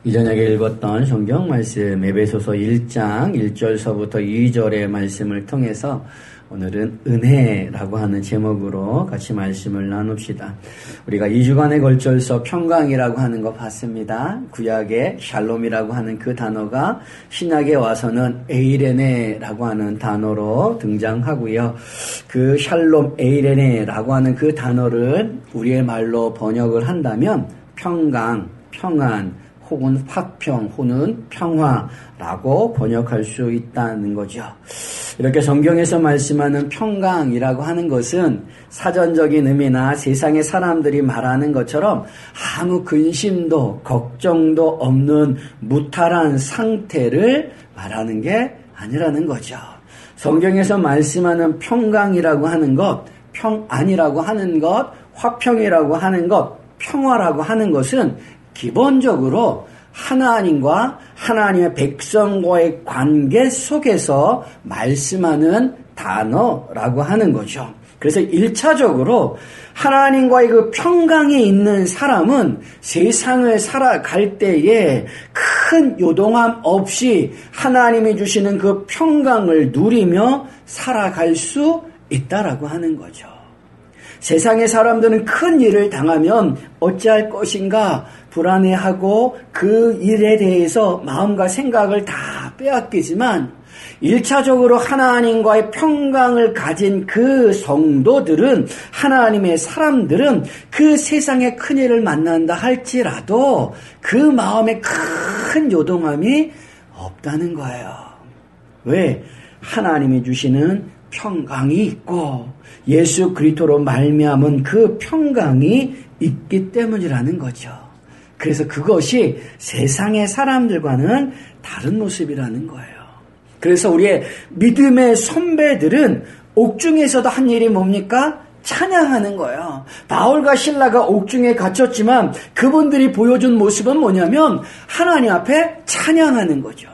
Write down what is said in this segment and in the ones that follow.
이전에 읽었던 성경 말씀 에베소서 1장 1절서부터 2절의 말씀을 통해서 오늘은 은혜라고 하는 제목으로 같이 말씀을 나눕시다. 우리가 2주간에 걸쳐서 평강이라고 하는 거 봤습니다. 구약의 샬롬이라고 하는 그 단어가 신약에 와서는 에이레네라고 하는 단어로 등장하고요. 그 샬롬 에이레네라고 하는 그 단어를 우리의 말로 번역을 한다면 평강, 평안, 혹은 화평, 혹은 평화라고 번역할 수 있다는 거죠. 이렇게 성경에서 말씀하는 평강이라고 하는 것은 사전적인 의미나 세상의 사람들이 말하는 것처럼 아무 근심도 걱정도 없는 무탈한 상태를 말하는 게 아니라는 거죠. 성경에서 말씀하는 평강이라고 하는 것, 평안이라고 하는 것, 화평이라고 하는 것, 평화라고 하는 것은 기본적으로 하나님과 하나님의 백성과의 관계 속에서 말씀하는 단어라고 하는 거죠. 그래서 1차적으로 하나님과의 그 평강에 있는 사람은 세상을 살아갈 때에 큰 요동함 없이 하나님이 주시는 그 평강을 누리며 살아갈 수 있다라고 하는 거죠. 세상의 사람들은 큰 일을 당하면 어찌할 것인가 불안해하고 그 일에 대해서 마음과 생각을 다 빼앗기지만 1차적으로 하나님과의 평강을 가진 그 성도들은, 하나님의 사람들은 그 세상의 큰일을 만난다 할지라도 그 마음에 큰 요동함이 없다는 거예요. 왜? 하나님이 주시는 평강이 있고 예수 그리스도로 말미암은 그 평강이 있기 때문이라는 거죠. 그래서 그것이 세상의 사람들과는 다른 모습이라는 거예요. 그래서 우리의 믿음의 선배들은 옥중에서도 한 일이 뭡니까? 찬양하는 거예요. 바울과 실라가 옥중에 갇혔지만 그분들이 보여준 모습은 뭐냐면 하나님 앞에 찬양하는 거죠.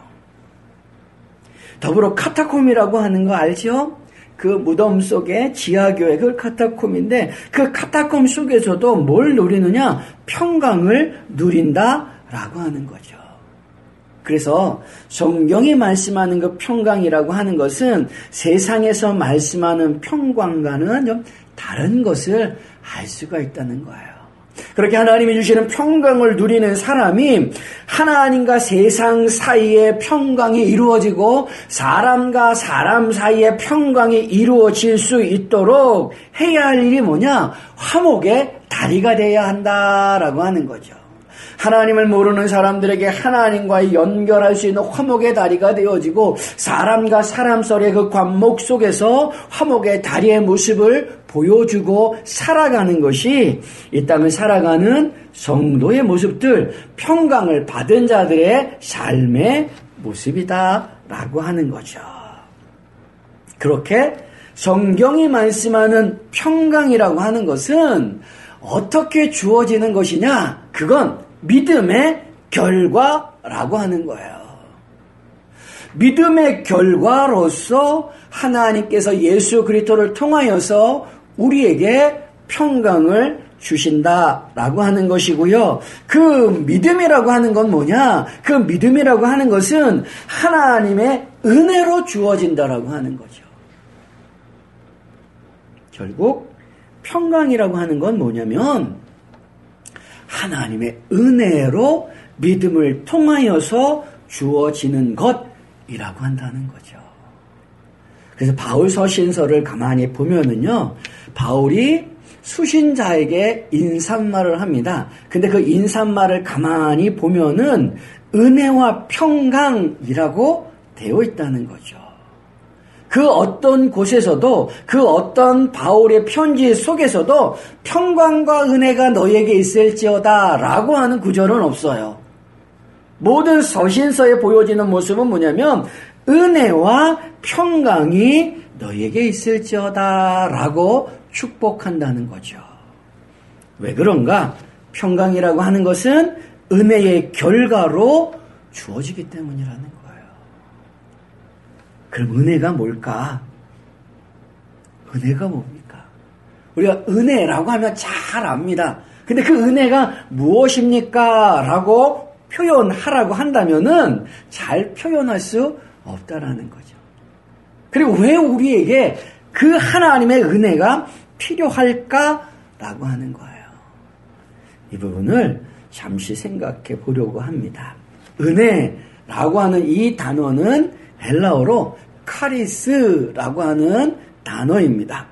더불어 카타콤이라고 하는 거 알죠? 그 무덤 속에 지하교회, 그 카타콤인데 그 카타콤 속에서도 뭘 누리느냐? 평강을 누린다라고 하는 거죠. 그래서 성경이 말씀하는 그 평강이라고 하는 것은 세상에서 말씀하는 평강과는 좀 다른 것을 알 수가 있다는 거예요. 그렇게 하나님이 주시는 평강을 누리는 사람이 하나님과 세상 사이에 평강이 이루어지고 사람과 사람 사이에 평강이 이루어질 수 있도록 해야 할 일이 뭐냐? 화목의 다리가 되어야 한다라고 하는 거죠. 하나님을 모르는 사람들에게 하나님과 연결할 수 있는 화목의 다리가 되어지고 사람과 사람 사이의 그 관목 속에서 화목의 다리의 모습을 보여주고 살아가는 것이 이 땅을 살아가는 성도의 모습들, 평강을 받은 자들의 삶의 모습이다라고 하는 거죠. 그렇게 성경이 말씀하는 평강이라고 하는 것은 어떻게 주어지는 것이냐? 그건 믿음의 결과라고 하는 거예요. 믿음의 결과로서 하나님께서 예수 그리스도를 통하여서 우리에게 평강을 주신다라고 하는 것이고요. 그 믿음이라고 하는 건 뭐냐? 그 믿음이라고 하는 것은 하나님의 은혜로 주어진다라고 하는 거죠. 결국 평강이라고 하는 건 뭐냐면 하나님의 은혜로 믿음을 통하여서 주어지는 것이라고 한다는 거죠. 그래서 바울 서신서를 가만히 보면은요, 바울이 수신자에게 인사말을 합니다. 근데 그 인사말을 가만히 보면은 은혜와 평강이라고 되어 있다는 거죠. 그 어떤 곳에서도, 그 어떤 바울의 편지 속에서도 평강과 은혜가 너에게 있을지어다 라고 하는 구절은 없어요. 모든 서신서에 보여지는 모습은 뭐냐면 은혜와 평강이 너에게 있을지어다 라고 축복한다는 거죠. 왜 그런가? 평강이라고 하는 것은 은혜의 결과로 주어지기 때문이라는 거예요. 그럼 은혜가 뭘까? 은혜가 뭡니까? 우리가 은혜라고 하면 잘 압니다. 근데 그 은혜가 무엇입니까? 라고 표현하라고 한다면은 잘 표현할 수 없다라는 거죠. 그리고 왜 우리에게 그 하나님의 은혜가 필요할까라고 하는 거예요. 이 부분을 잠시 생각해 보려고 합니다. 은혜라고 하는 이 단어는 헬라어로 카리스라고 하는 단어입니다.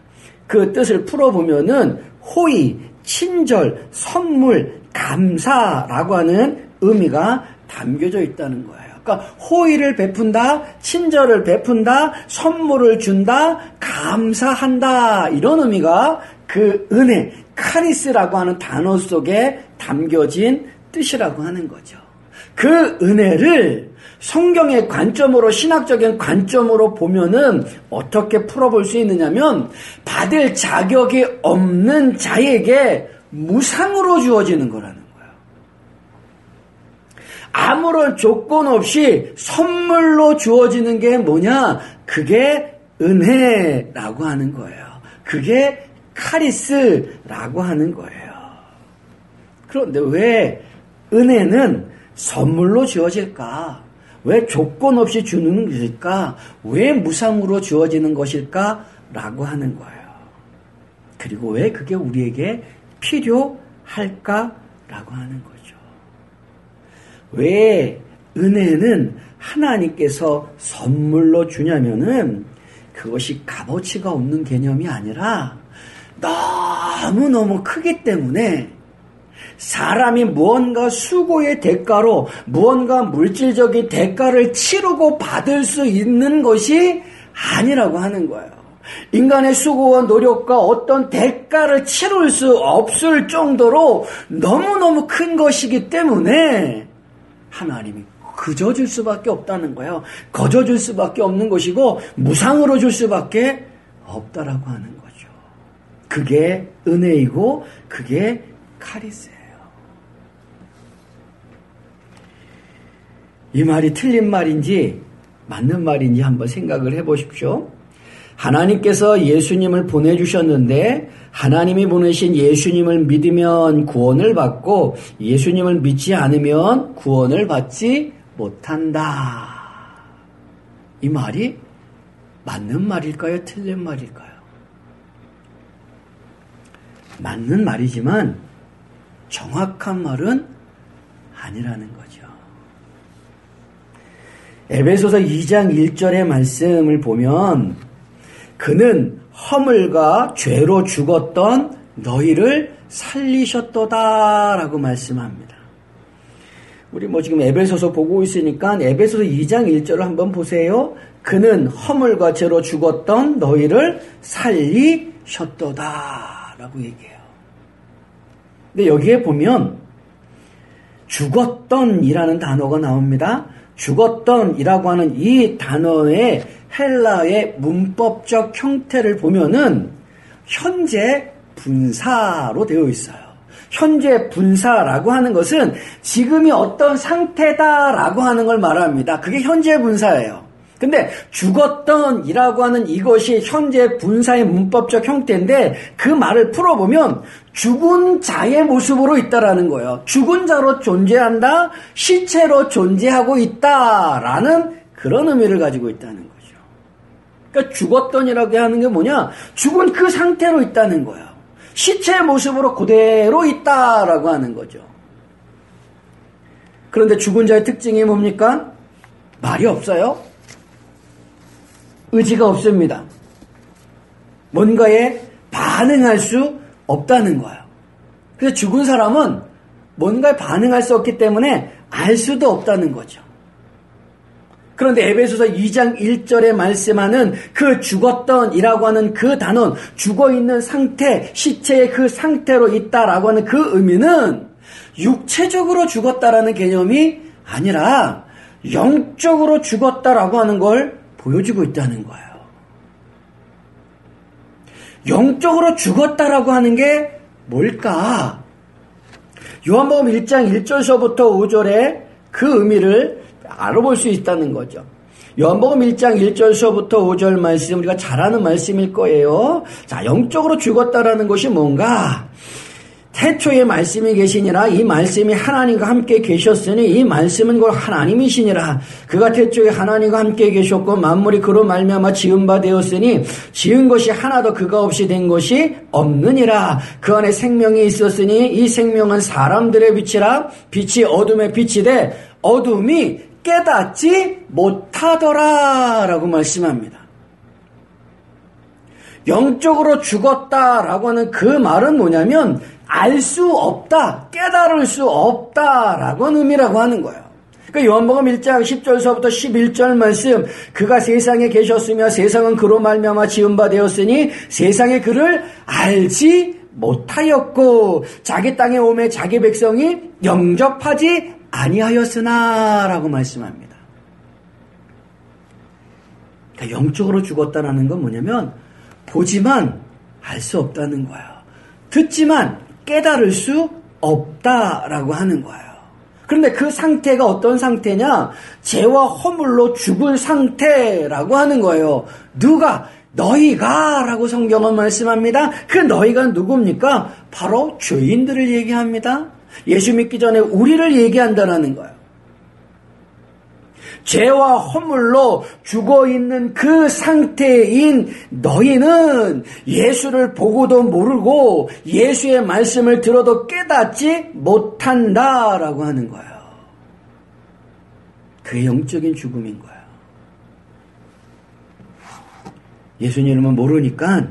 그 뜻을 풀어보면은 호의, 친절, 선물, 감사라고 하는 의미가 담겨져 있다는 거예요. 그러니까 호의를 베푼다, 친절을 베푼다, 선물을 준다, 감사한다, 이런 의미가 그 은혜, 카리스라고 하는 단어 속에 담겨진 뜻이라고 하는 거죠. 그 은혜를 성경의 관점으로, 신학적인 관점으로 보면은 어떻게 풀어볼 수 있느냐면, 받을 자격이 없는 자에게 무상으로 주어지는 거라는 거예요. 아무런 조건 없이 선물로 주어지는 게 뭐냐? 그게 은혜라고 하는 거예요. 그게 카리스라고 하는 거예요. 그런데 왜 은혜는 선물로 주어질까? 왜 조건 없이 주는 것일까? 왜 무상으로 주어지는 것일까? 라고 하는 거예요. 그리고 왜 그게 우리에게 필요할까? 라고 하는 거죠. 왜 은혜는 하나님께서 선물로 주냐면은 그것이 값어치가 없는 개념이 아니라 너무너무 크기 때문에 사람이 무언가 수고의 대가로 무언가 물질적인 대가를 치르고 받을 수 있는 것이 아니라고 하는 거예요. 인간의 수고와 노력과 어떤 대가를 치를 수 없을 정도로 너무너무 큰 것이기 때문에 하나님이 그저 줄 수밖에 없다는 거예요. 거저 줄 수밖에 없는 것이고 무상으로 줄 수밖에 없다라고 하는 거죠. 그게 은혜이고 그게 카리스예요. 이 말이 틀린 말인지 맞는 말인지 한번 생각을 해보십시오. 하나님께서 예수님을 보내주셨는데 하나님이 보내신 예수님을 믿으면 구원을 받고 예수님을 믿지 않으면 구원을 받지 못한다. 이 말이 맞는 말일까요? 틀린 말일까요? 맞는 말이지만 정확한 말은 아니라는 거죠. 에베소서 2장 1절의 말씀을 보면 그는 허물과 죄로 죽었던 너희를 살리셨도다라고 말씀합니다. 우리 지금 에베소서 보고 있으니까 에베소서 2장 1절을 한번 보세요. 그는 허물과 죄로 죽었던 너희를 살리셨도다라고 얘기해요. 근데 여기에 보면 죽었던이라는 단어가 나옵니다. 죽었던이라고 하는 이 단어의 헬라의 문법적 형태를 보면은 현재 분사로 되어 있어요. 현재 분사라고 하는 것은 지금이 어떤 상태다라고 하는 걸 말합니다. 그게 현재 분사예요. 근데 죽었던이라고 하는 이것이 현재 분사의 문법적 형태인데 그 말을 풀어보면 죽은 자의 모습으로 있다라는 거예요. 죽은 자로 존재한다, 시체로 존재하고 있다라는 그런 의미를 가지고 있다는 거죠. 그러니까 죽었던이라고 하는 게 뭐냐? 죽은 그 상태로 있다는 거예요. 시체의 모습으로 그대로 있다라고 하는 거죠. 그런데 죽은 자의 특징이 뭡니까? 말이 없어요. 의지가 없습니다. 뭔가에 반응할 수 없다는 거예요. 그래서 죽은 사람은 뭔가에 반응할 수 없기 때문에 알 수도 없다는 거죠. 그런데 에베소서 2장 1절에 말씀하는 그 죽었던이라고 하는 그 단어는 죽어있는 상태, 시체의 그 상태로 있다라고 하는 그 의미는 육체적으로 죽었다라는 개념이 아니라 영적으로 죽었다라고 하는 걸 보여주고 있다는 거예요. 영적으로 죽었다라고 하는 게 뭘까? 요한복음 1장 1절서부터 5절에 그 의미를 알아볼 수 있다는 거죠. 요한복음 1장 1절서부터 5절 말씀 우리가 잘 아는 말씀일 거예요. 자, 영적으로 죽었다라는 것이 뭔가? 태초에 말씀이 계시니라. 이 말씀이 하나님과 함께 계셨으니 이 말씀은 곧 하나님이시니라. 그가 태초에 하나님과 함께 계셨고 만물이 그로 말미암아 지은 바 되었으니 지은 것이 하나도 그가 없이 된 것이 없느니라. 그 안에 생명이 있었으니 이 생명은 사람들의 빛이라. 빛이 어둠의 빛이되 어둠이 깨닫지 못하더라 라고 말씀합니다. 영적으로 죽었다라고 하는 그 말은 뭐냐면 알 수 없다, 깨달을 수 없다라고 하는 의미라고 하는 거예요. 그러니까 요한복음 1장 10절서부터 11절 말씀, 그가 세상에 계셨으며 세상은 그로 말미암아 지은 바 되었으니 세상에 그를 알지 못하였고 자기 땅에 오매 자기 백성이 영접하지 아니하였으나 라고 말씀합니다. 그러니까 영적으로 죽었다는 건 뭐냐면 보지만 알 수 없다는 거예요. 듣지만 깨달을 수 없다라고 하는 거예요. 그런데 그 상태가 어떤 상태냐? 죄와 허물로 죽은 상태라고 하는 거예요. 누가? 너희가 라고 성경은 말씀합니다. 그 너희가 누굽니까? 바로 죄인들을 얘기합니다. 예수 믿기 전에 우리를 얘기한다라는 거예요. 죄와 허물로 죽어있는 그 상태인 너희는 예수를 보고도 모르고 예수의 말씀을 들어도 깨닫지 못한다라고 하는 거예요. 그게 영적인 죽음인 거예요. 예수님을 모르니까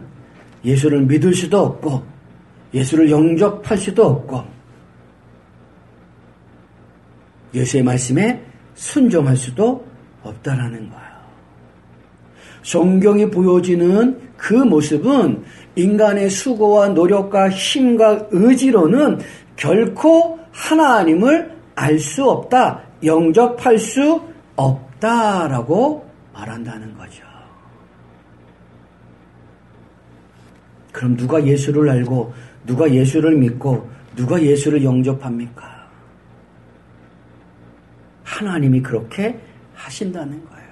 예수를 믿을 수도 없고 예수를 영접할 수도 없고 예수의 말씀에 순종할 수도 없다라는 거예요. 성경이 보여지는 그 모습은 인간의 수고와 노력과 힘과 의지로는 결코 하나님을 알 수 없다, 영접할 수 없다라고 말한다는 거죠. 그럼 누가 예수를 알고 누가 예수를 믿고 누가 예수를 영접합니까? 하나님이 그렇게 하신다는 거예요.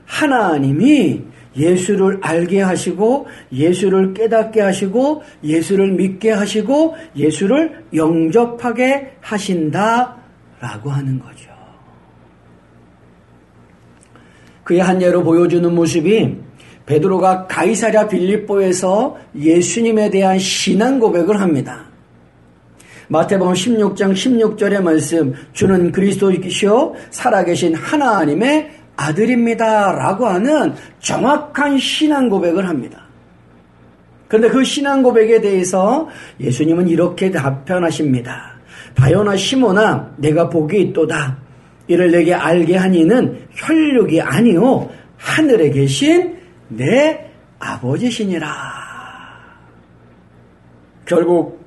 하나님이 예수를 알게 하시고 예수를 깨닫게 하시고 예수를 믿게 하시고 예수를 영접하게 하신다라고 하는 거죠. 그의 한 예로 보여주는 모습이 베드로가 가이사랴 빌립보에서 예수님에 대한 신앙 고백을 합니다. 마태복음 16장 16절의 말씀, 주는 그리스도이시오 살아계신 하나님의 아들입니다 라고 하는 정확한 신앙 고백을 합니다. 그런데 그 신앙 고백에 대해서 예수님은 이렇게 답변하십니다. 다요나 시몬아 내가 복이 있도다. 이를 내게 알게 한 이는 혈육이 아니오 하늘에 계신 내 아버지시니라. 결국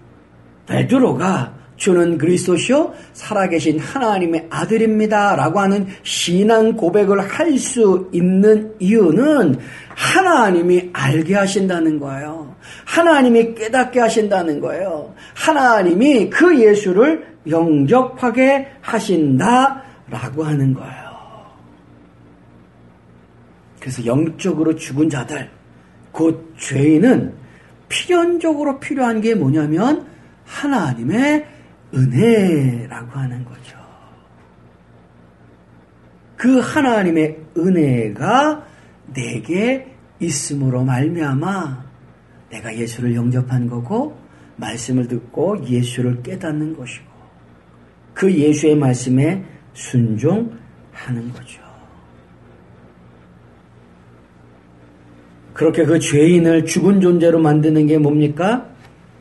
베드로가 주는 그리스도시요 살아계신 하나님의 아들입니다 라고 하는 신앙 고백을 할 수 있는 이유는 하나님이 알게 하신다는 거예요. 하나님이 깨닫게 하신다는 거예요. 하나님이 그 예수를 영접하게 하신다라고 하는 거예요. 그래서 영적으로 죽은 자들, 곧 죄인은 필연적으로 필요한 게 뭐냐면 하나님의 은혜라고 하는 거죠. 그 하나님의 은혜가 내게 있음으로 말미암아 내가 예수를 영접한 거고 말씀을 듣고 예수를 깨닫는 것이고 그 예수의 말씀에 순종하는 거죠. 그렇게 그 죄인을 죽은 존재로 만드는 게 뭡니까?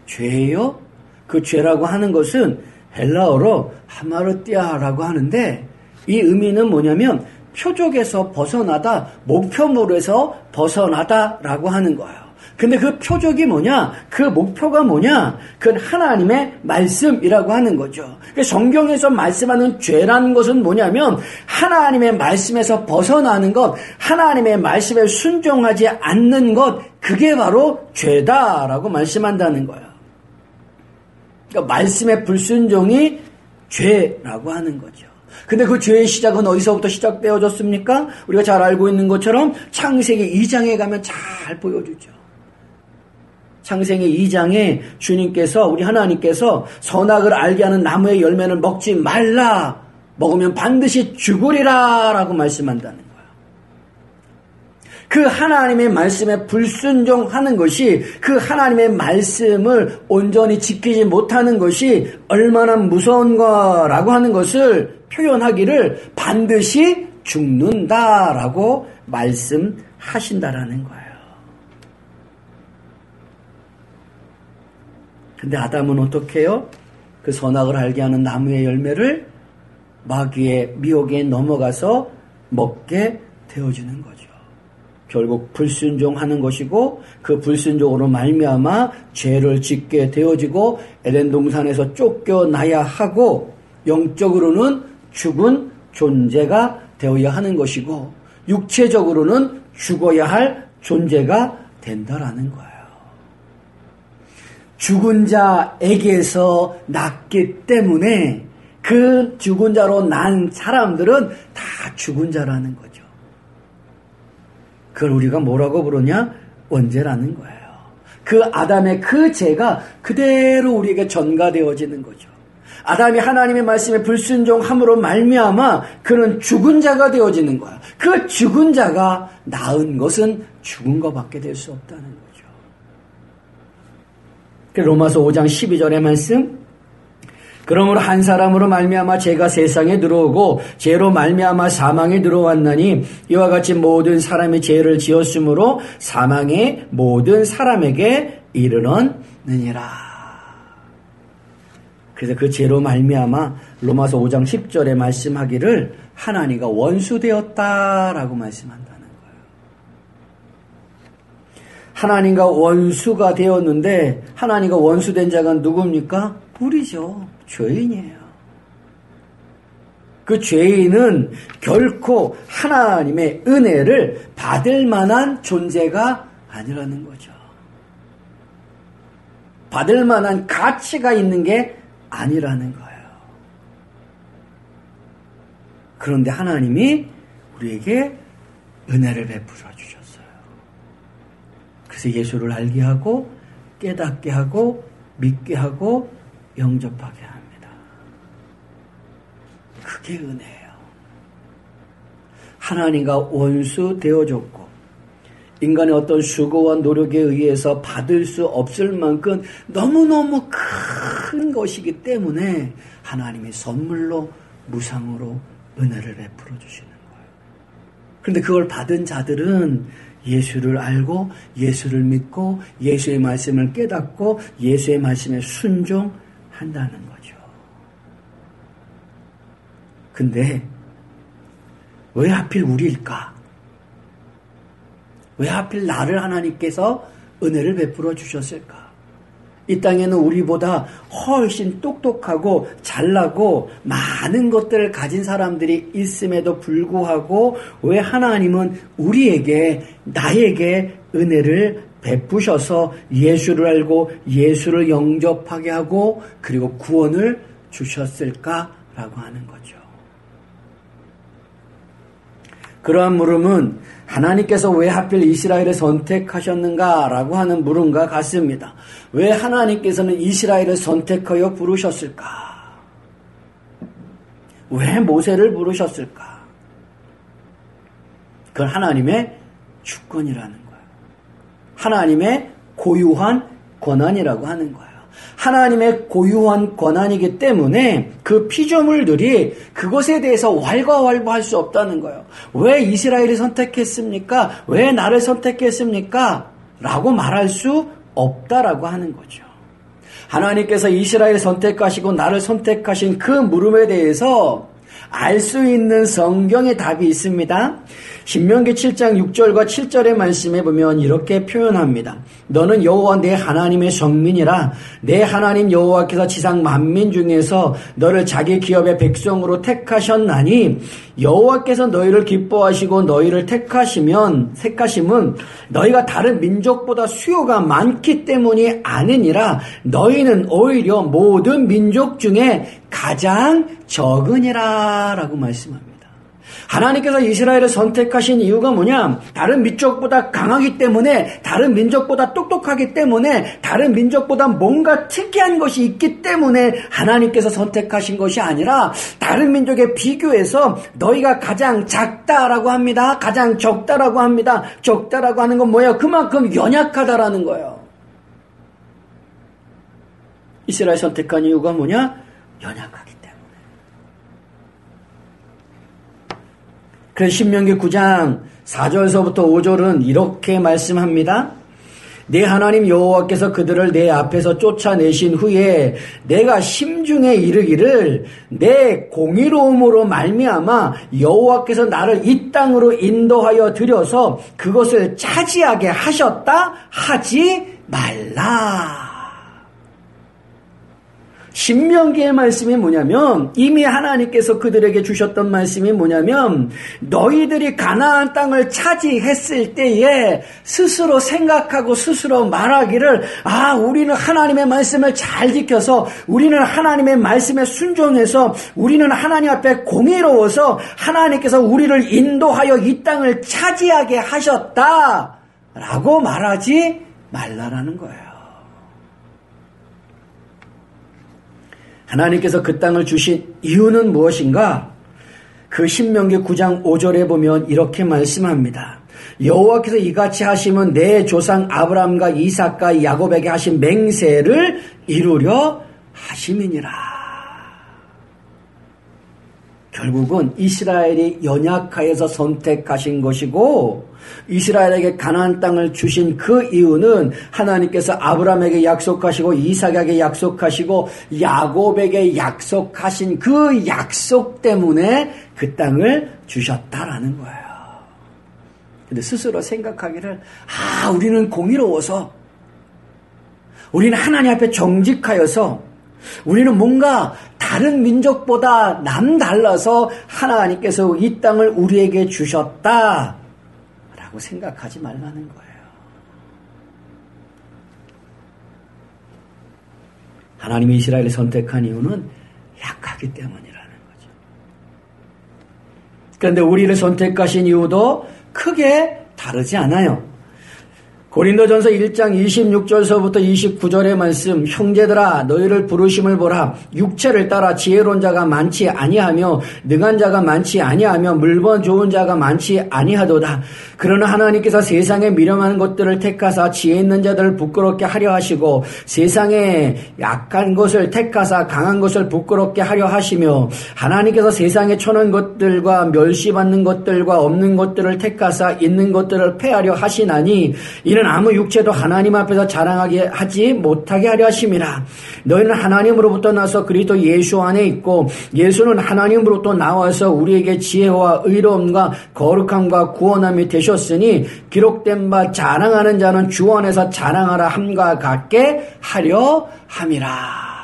죄예요? 그 죄라고 하는 것은 헬라어로 하마르띠아라고 하는데 이 의미는 뭐냐면 표적에서 벗어나다, 목표물에서 벗어나다라고 하는 거예요. 근데 그 표적이 뭐냐? 그 목표가 뭐냐? 그건 하나님의 말씀이라고 하는 거죠. 성경에서 말씀하는 죄라는 것은 뭐냐면 하나님의 말씀에서 벗어나는 것, 하나님의 말씀에 순종하지 않는 것, 그게 바로 죄다라고 말씀한다는 거예요. 그러니까 말씀의 불순종이 죄라고 하는 거죠. 근데 그 죄의 시작은 어디서부터 시작되어졌습니까? 우리가 잘 알고 있는 것처럼 창세기 2장에 가면 잘 보여주죠. 창세기 2장에 주님께서, 우리 하나님께서 선악을 알게 하는 나무의 열매를 먹지 말라, 먹으면 반드시 죽으리라 라고 말씀한다는 거예요. 그 하나님의 말씀에 불순종하는 것이, 그 하나님의 말씀을 온전히 지키지 못하는 것이 얼마나 무서운가라고 하는 것을 표현하기를 반드시 죽는다라고 말씀하신다라는 거예요. 근데 아담은 어떻게 해요? 그 선악을 알게 하는 나무의 열매를 마귀의 미혹에 넘어가서 먹게 되어지는 거죠. 결국 불순종하는 것이고, 그 불순종으로 말미암아 죄를 짓게 되어지고 에덴 동산에서 쫓겨나야 하고, 영적으로는 죽은 존재가 되어야 하는 것이고, 육체적으로는 죽어야 할 존재가 된다라는 거예요. 죽은 자에게서 났기 때문에 그 죽은 자로 난 사람들은 다 죽은 자라는 거죠. 그걸 우리가 뭐라고 부르냐? 원죄라는 거예요. 그 아담의 그 죄가 그대로 우리에게 전가되어지는 거죠. 아담이 하나님의 말씀에 불순종함으로 말미암아 그는 죽은 자가 되어지는 거야. 그 죽은 자가 나은 것은 죽은 것밖에 될 수 없다는 거죠. 로마서 5장 12절의 말씀, 그러므로 한 사람으로 말미암아 죄가 세상에 들어오고 죄로 말미암아 사망에 들어왔나니 이와 같이 모든 사람이 죄를 지었으므로 사망이 모든 사람에게 이르렀느니라. 그래서 그 죄로 말미암아 로마서 5장 10절에 말씀하기를 하나님과 원수되었다라고 말씀한다는 거예요. 하나님과 원수가 되었는데, 하나님과 원수된 자가 누굽니까? 우리죠. 죄인이에요. 그 죄인은 결코 하나님의 은혜를 받을 만한 존재가 아니라는 거죠. 받을 만한 가치가 있는 게 아니라는 거예요. 그런데 하나님이 우리에게 은혜를 베풀어 주셨어요. 그래서 예수를 알게 하고 깨닫게 하고 믿게 하고 영접하게 합니다. 그게 은혜예요. 하나님과 원수 되어줬고 인간의 어떤 수고와 노력에 의해서 받을 수 없을 만큼 너무너무 큰 것이기 때문에 하나님이 선물로 무상으로 은혜를 베풀어 주시는 거예요. 그런데 그걸 받은 자들은 예수를 알고 예수를 믿고 예수의 말씀을 깨닫고 예수의 말씀에 순종한다는 거죠. 근데 왜 하필 우리일까? 왜 하필 나를 하나님께서 은혜를 베풀어 주셨을까? 이 땅에는 우리보다 훨씬 똑똑하고 잘나고 많은 것들을 가진 사람들이 있음에도 불구하고 왜 하나님은 우리에게, 나에게 은혜를 베푸셔서 예수를 알고 예수를 영접하게 하고 그리고 구원을 주셨을까라고 하는 거죠. 그러한 물음은 하나님께서 왜 하필 이스라엘을 선택하셨는가라고 하는 물음과 같습니다. 왜 하나님께서는 이스라엘을 선택하여 부르셨을까? 왜 모세를 부르셨을까? 그건 하나님의 주권이라는 거예요. 하나님의 고유한 권한이라고 하는 거예요. 하나님의 고유한 권한이기 때문에 그 피조물들이 그것에 대해서 왈가왈부할 수 없다는 거예요. 왜 이스라엘을 선택했습니까? 왜 나를 선택했습니까? 라고 말할 수 없다라고 하는 거죠. 하나님께서 이스라엘을 선택하시고 나를 선택하신 그 물음에 대해서 알 수 있는 성경의 답이 있습니다. 신명기 7장 6절과 7절의 말씀에 보면 이렇게 표현합니다. 너는 여호와 내 하나님의 성민이라. 내 하나님 여호와께서 지상 만민 중에서 너를 자기 기업의 백성으로 택하셨나니 여호와께서 너희를 기뻐하시고 너희를 택하심은 너희가 다른 민족보다 수요가 많기 때문이 아니니라. 너희는 오히려 모든 민족 중에 가장 적으니라 라고 말씀합니다. 하나님께서 이스라엘을 선택하신 이유가 뭐냐? 다른 민족보다 강하기 때문에, 다른 민족보다 똑똑하기 때문에, 다른 민족보다 뭔가 특이한 것이 있기 때문에 하나님께서 선택하신 것이 아니라 다른 민족에 비교해서 너희가 가장 작다라고 합니다. 가장 적다라고 합니다. 적다라고 하는 건 뭐예요? 그만큼 연약하다라는 거예요. 이스라엘 선택한 이유가 뭐냐? 연약하기 때문에. 그래서 신명기 9장 4절서부터 5절은 이렇게 말씀합니다. 내 하나님 여호와께서 그들을 내 앞에서 쫓아내신 후에 내가 심중에 이르기를 내 공의로움으로 말미암아 여호와께서 나를 이 땅으로 인도하여 들여서 그것을 차지하게 하셨다 하지 말라. 신명기의 말씀이 뭐냐면, 이미 하나님께서 그들에게 주셨던 말씀이 뭐냐면, 너희들이 가나안 땅을 차지했을 때에 스스로 생각하고 스스로 말하기를, 우리는 하나님의 말씀을 잘 지켜서, 우리는 하나님의 말씀에 순종해서, 우리는 하나님 앞에 공의로워서 하나님께서 우리를 인도하여 이 땅을 차지하게 하셨다 라고 말하지 말라라는 거예요. 하나님께서 그 땅을 주신 이유는 무엇인가? 그 신명기 9장 5절에 보면 이렇게 말씀합니다. 여호와께서 이같이 하시면 내 조상 아브라함과 이삭과 야곱에게 하신 맹세를 이루려 하심이니라. 결국은 이스라엘이 연약하여서 선택하신 것이고, 이스라엘에게 가나안 땅을 주신 그 이유는 하나님께서 아브라함에게 약속하시고 이삭에게 약속하시고 야곱에게 약속하신 그 약속 때문에 그 땅을 주셨다라는 거예요. 근데 스스로 생각하기를 우리는 공의로워서, 우리는 하나님 앞에 정직하여서, 우리는 뭔가 다른 민족보다 남달라서 하나님께서 이 땅을 우리에게 주셨다 라고 생각하지 말라는 거예요. 하나님이 이스라엘을 선택한 이유는 약하기 때문이라는 거죠. 그런데 우리를 선택하신 이유도 크게 다르지 않아요. 고린도전서 1장 26절서부터 29절의 말씀, 형제들아 너희를 부르심을 보라. 육체를 따라 지혜로운 자가 많지 아니하며 능한 자가 많지 아니하며 물건 좋은 자가 많지 아니하도다. 그러나 하나님께서 세상에 미련한 것들을 택하사 지혜 있는 자들을 부끄럽게 하려 하시고 세상에 약한 것을 택하사 강한 것을 부끄럽게 하려 하시며 하나님께서 세상에 천한 것들과 멸시받는 것들과 없는 것들을 택하사 있는 것들을 패하려 하시나니 이는 아무 육체도 하나님 앞에서 자랑하게 하지 못하게 하려 하심이라. 너희는 하나님으로부터 나서 그리스도 예수 안에 있고 예수는 하나님으로부터 나와서 우리에게 지혜와 의로움과 거룩함과 구원함이 되셨으니 기록된 바 자랑하는 자는 주 안에서 자랑하라 함과 같게 하려 함이라.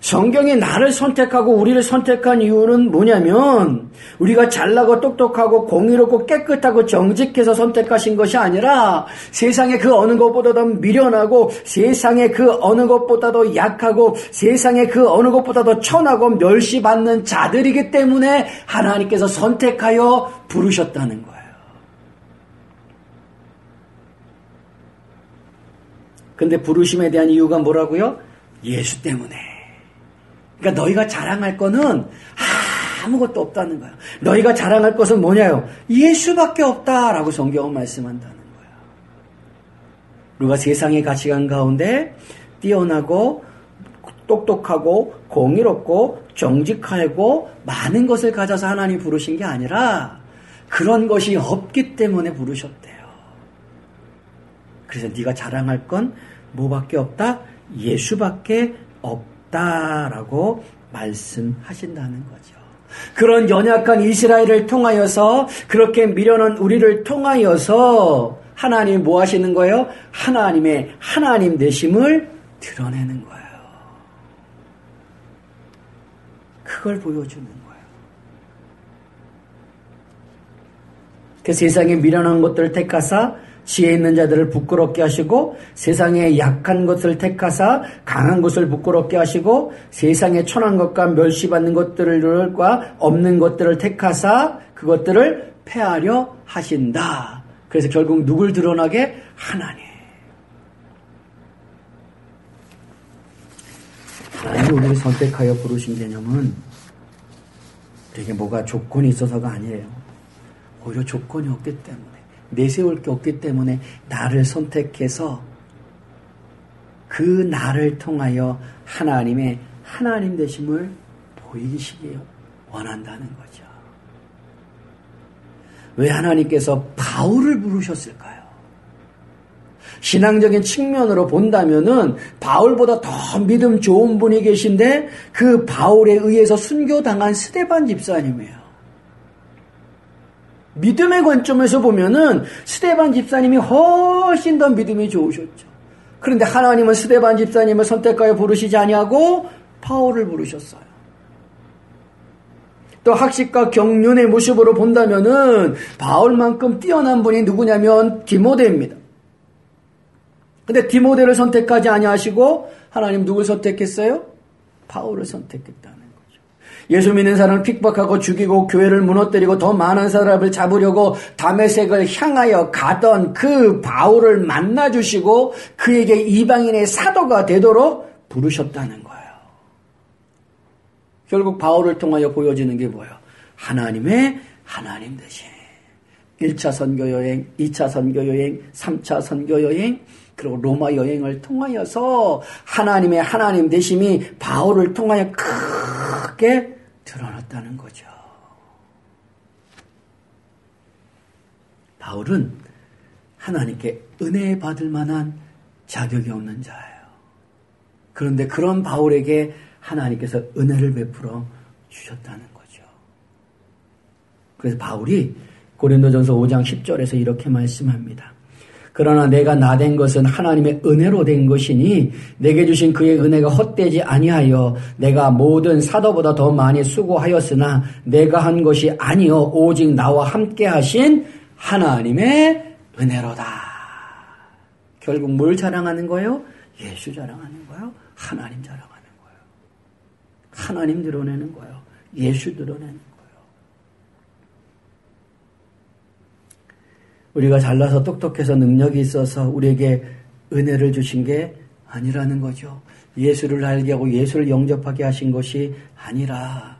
성경이 나를 선택하고 우리를 선택한 이유는 뭐냐면 우리가 잘나고 똑똑하고 공의롭고 깨끗하고 정직해서 선택하신 것이 아니라 세상의 그 어느 것보다도 미련하고 세상의 그 어느 것보다도 약하고 세상의 그 어느 것보다도 천하고 멸시받는 자들이기 때문에 하나님께서 선택하여 부르셨다는 거예요. 근데 부르심에 대한 이유가 뭐라고요? 예수 때문에. 그러니까 너희가 자랑할 거는 아무것도 없다는 거예요. 너희가 자랑할 것은 뭐냐요? 예수밖에 없다라고 성경은 말씀한다는 거예요. 우리가 세상의 가치관 가운데 뛰어나고 똑똑하고 공의롭고 정직하고 많은 것을 가져서 하나님 부르신 게 아니라 그런 것이 없기 때문에 부르셨대요. 그래서 네가 자랑할 건 뭐밖에 없다? 예수밖에 없다라고 말씀하신다는 거죠. 그런 연약한 이스라엘을 통하여서 그렇게 미련한 우리를 통하여서 하나님이 뭐 하시는 거예요? 하나님의 하나님 되심을 드러내는 거예요. 그걸 보여주는 거예요. 그 세상에 미련한 것들을 택하사 지혜 있는 자들을 부끄럽게 하시고 세상의 약한 것을 택하사 강한 것을 부끄럽게 하시고 세상의 천한 것과 멸시받는 것들과 없는 것들을 택하사 그것들을 패하려 하신다. 그래서 결국 누굴 드러나게? 하나님. 하나님이 우리를 선택하여 부르신 개념은 되게 뭐가 조건이 있어서가 아니에요. 오히려 조건이 없기 때문에, 내세울 게 없기 때문에 나를 선택해서 그 나를 통하여 하나님의 하나님 되심을 보이시기 원한다는 거죠. 왜 하나님께서 바울을 부르셨을까요? 신앙적인 측면으로 본다면은 바울보다 더 믿음 좋은 분이 계신데 그 바울에 의해서 순교당한 스데반 집사님이에요. 믿음의 관점에서 보면은 스데반 집사님이 훨씬 더 믿음이 좋으셨죠. 그런데 하나님은 스데반 집사님을 선택하여 부르시지 아니하고 바울을 부르셨어요. 또 학식과 경륜의 모습으로 본다면은 바울만큼 뛰어난 분이 누구냐면 디모데입니다. 근데 디모데를 선택하지 아니하시고 하나님 누굴 선택했어요? 바울을 선택했다는 거죠. 예수 믿는 사람을 핍박하고 죽이고 교회를 무너뜨리고 더 많은 사람을 잡으려고 다메섹을 향하여 가던 그 바울을 만나주시고 그에게 이방인의 사도가 되도록 부르셨다는 거예요. 결국 바울을 통하여 보여지는 게 뭐예요? 하나님의 하나님 되심. 1차 선교여행, 2차 선교여행, 3차 선교여행, 그리고 로마 여행을 통하여서 하나님의 하나님 되심이 바울을 통하여 크게 드러났다는 거죠. 바울은 하나님께 은혜 받을 만한 자격이 없는 자예요. 그런데 그런 바울에게 하나님께서 은혜를 베풀어 주셨다는 거죠. 그래서 바울이 고린도전서 5장 10절에서 이렇게 말씀합니다. 그러나 내가 나된 것은 하나님의 은혜로 된 것이니 내게 주신 그의 은혜가 헛되지 아니하여 내가 모든 사도보다 더 많이 수고하였으나 내가 한 것이 아니요 오직 나와 함께 하신 하나님의 은혜로다. 결국 뭘 자랑하는 거예요? 예수 자랑하는 거예요? 하나님 자랑하는 거예요. 하나님 드러내는 거예요. 예수 드러내는 거예요. 우리가 잘나서 똑똑해서 능력이 있어서 우리에게 은혜를 주신 게 아니라는 거죠. 예수를 알게 하고 예수를 영접하게 하신 것이 아니라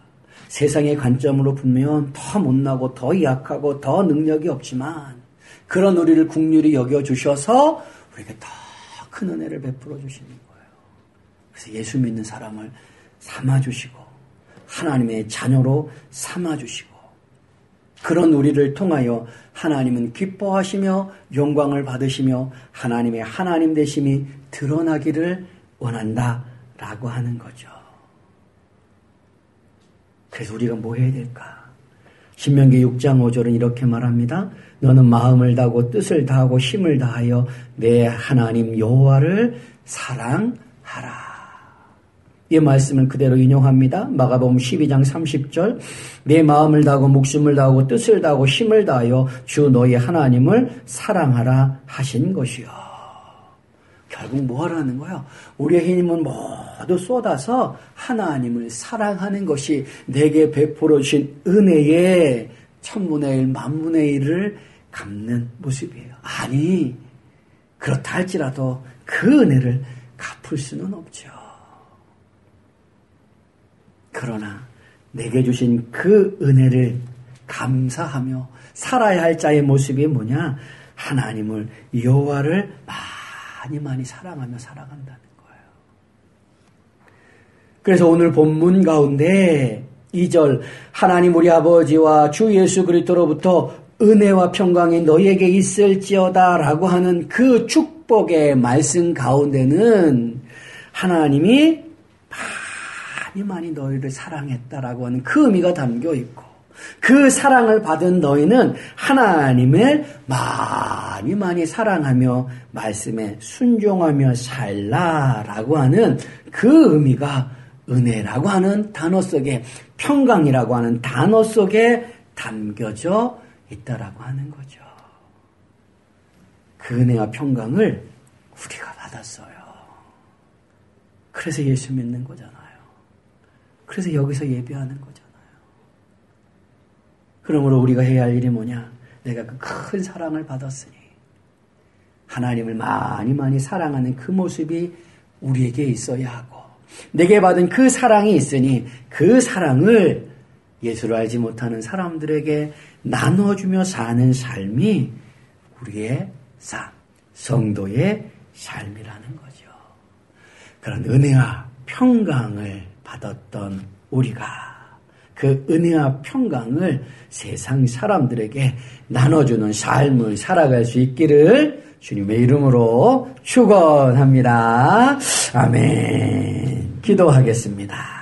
세상의 관점으로 보면 더 못나고 더 약하고 더 능력이 없지만 그런 우리를 긍휼히 여겨주셔서 우리에게 더 큰 은혜를 베풀어 주시는 거예요. 그래서 예수 믿는 사람을 삼아주시고 하나님의 자녀로 삼아주시고 그런 우리를 통하여 하나님은 기뻐하시며 영광을 받으시며 하나님의 하나님 되심이 드러나기를 원한다라고 하는 거죠. 그래서 우리가 뭐 해야 될까? 신명기 6장 5절은 이렇게 말합니다. 너는 마음을 다하고 뜻을 다하고 힘을 다하여 내 하나님 여호와를 사랑하라. 이 말씀을 그대로 인용합니다. 마가복음 12장 30절 내 마음을 다하고 목숨을 다하고 뜻을 다하고 힘을 다하여 주 너희 하나님을 사랑하라 하신 것이요. 결국 뭐 하라는 거야? 우리의 힘은 모두 쏟아서 하나님을 사랑하는 것이 내게 베풀어 주신 은혜의 천분의 일, 만분의 일을 갚는 모습이에요. 아니, 그렇다 할지라도 그 은혜를 갚을 수는 없죠. 그러나 내게 주신 그 은혜를 감사하며 살아야 할 자의 모습이 뭐냐? 하나님을 여호와를 많이 사랑하며 살아간다는 거예요. 그래서 오늘 본문 가운데 2절 하나님 우리 아버지와 주 예수 그리스도로부터 은혜와 평강이 너희에게 있을지어다 라고 하는 그 축복의 말씀 가운데는 하나님이 많이 너희를 사랑했다라고 하는 그 의미가 담겨 있고 그 사랑을 받은 너희는 하나님을 많이 사랑하며 말씀에 순종하며 살라라고 하는 그 의미가 은혜라고 하는 단어 속에 평강이라고 하는 단어 속에 담겨져 있다라고 하는 거죠. 그 은혜와 평강을 우리가 받았어요. 그래서 예수 믿는 거잖아요. 그래서 여기서 예배하는 거잖아요. 그러므로 우리가 해야 할 일이 뭐냐? 내가 그 큰 사랑을 받았으니 하나님을 많이 사랑하는 그 모습이 우리에게 있어야 하고, 내게 받은 그 사랑이 있으니 그 사랑을 예수를 알지 못하는 사람들에게 나눠주며 사는 삶이 우리의 삶, 성도의 삶이라는 거죠. 그런 은혜와 평강을 받았던 우리가 그 은혜와 평강을 세상 사람들에게 나눠주는 삶을 살아갈 수 있기를 주님의 이름으로 축원합니다. 아멘. 기도하겠습니다.